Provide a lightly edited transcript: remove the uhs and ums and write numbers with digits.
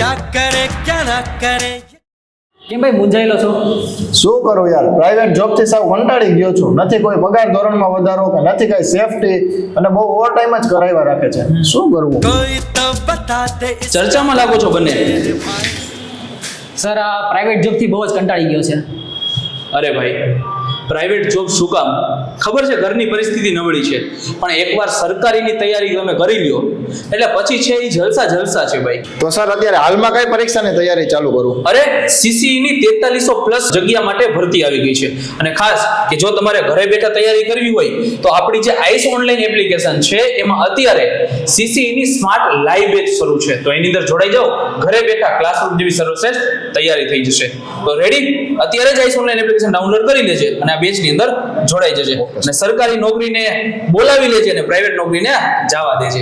क्या करे क्या ना करे। કેમ ભાઈ મૂંઝાયેલો છો? શું કરું યાર, પ્રાઇવેટ જોબ થી સાવ કંટાળી ગયો છું. નથી કોઈ પગાર ધોરણમાં વધારો કે નથી કઈ સેફટી, અને બહુ ઓવર ટાઈમ જ કરાવ્યા રાખે છે. શું કરવું? कोई तो बता दे ચર્ચામાં લાગો છો બંને. સર આ પ્રાઇવેટ જોબથી બહુ જ કંટાળી ગયો છે. અરે ભાઈ, પ્રાઇવેટ જોબ શું કામ? ખબર છે ઘરની પરિસ્થિતિ નબળી છે, પણ એકવાર સરકારીની તૈયારી તમે કરી લ્યો એટલે પછી છે એ જલસા જલસા છે ભાઈ. તો સર અત્યારે હાલમાં કઈ પરીક્ષાની તૈયારી ચાલુ કરું? અરે સીસીઈ ની 4300 પ્લસ જગ્યા માટે ભરતી આવી ગઈ છે, અને ખાસ કે જો તમારે ઘરે બેઠા તૈયારી કરવી હોય તો આપણી જે આઈસ ઓનલાઈન એપ્લિકેશન છે એમાં અત્યારે સીસીઈ ની સ્માર્ટ લાઈવ બેચ શરૂ છે, તો એની અંદર જોડાઈ જાઓ. ઘરે બેઠા ક્લાસરૂમ જેવી સર્વશ્રેષ્ઠ તૈયારી થઈ જશે. તો રેડી, અત્યારે જ આઈસ ઓનલાઈન એપ્લિકેશન ડાઉનલોડ કરી લેજે અને આ બેચ ની અંદર જોડાઈ જજે, અને સરકારી નોકરીને બોલાવી લેજે અને પ્રાઇવેટ નોકરીને જવા દેજે.